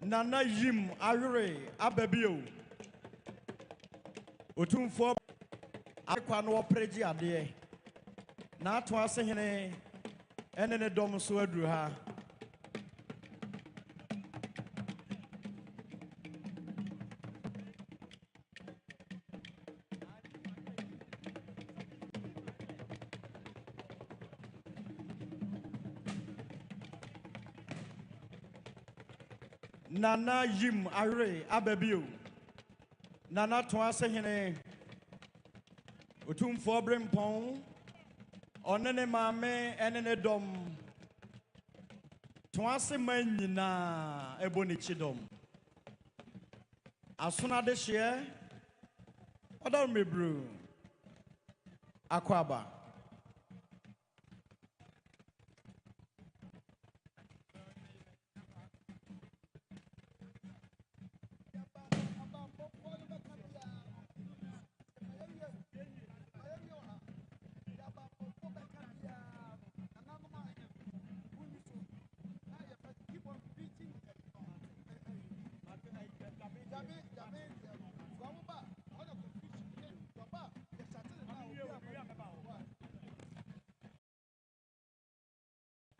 Nana Yim Arure Ababio Otumfo Akwa no preji ade na to ase hene ene ne dom so aduru ha Nana Yim Arure Ababio Nana to ase hene Otumfo Brempon Onene mame enene dom Twanse man nyina eboni chidom Asuna de hye Odar mebru Akwaba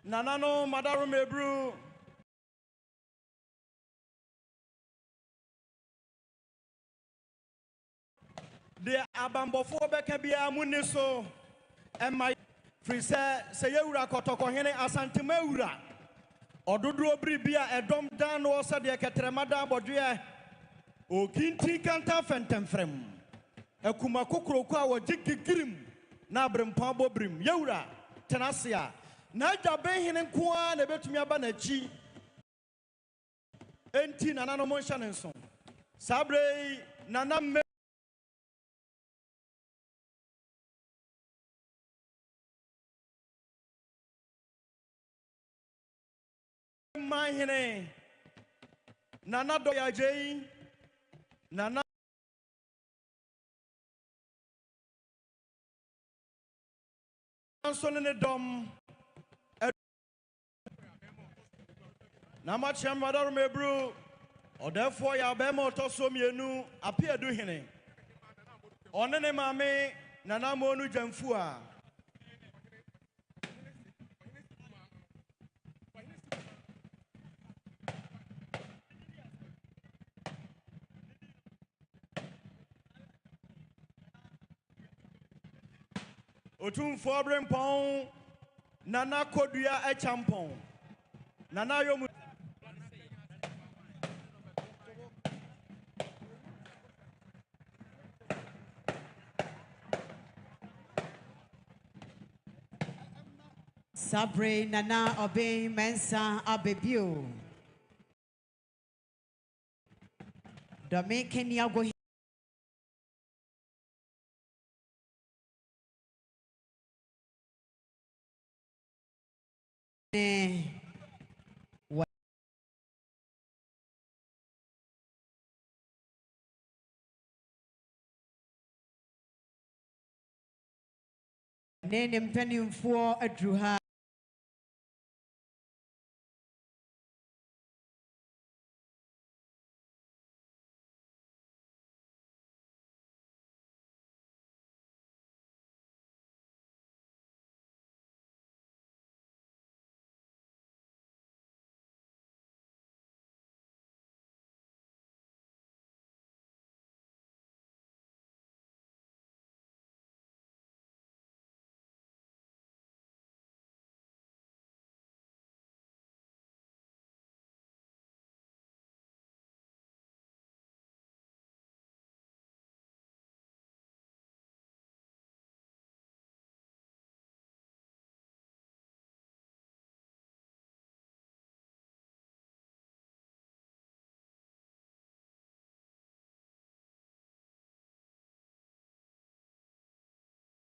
Nanano Madaru Mebru De Abambofo Bekabia Muniso and my free say Yura Kotoko Hene Asantehemaa Odudro Bribia Edom Dan was a Catremada Bodria O Kinti Kanta Fentemfrem A Kumakukroka or Jiki Grim Nabrim Pabo Brim Yura Tenasia Naja Behin and Kwan about me abanachi. Enti Nana no Monshanenson. Sabre Nana me Mahine Nana Doyaje Nana Sonne Dom Namacham Madaru Mebru, or therefore ya bemo to so mienu appear do hine. Onene mame Nana Monu Jamfua. Otumfo Brempon Nana Kodua Echampon Nana Yomu Sabre Nana Obey Mensa Abebio Dominican Yago Name penny for a druha.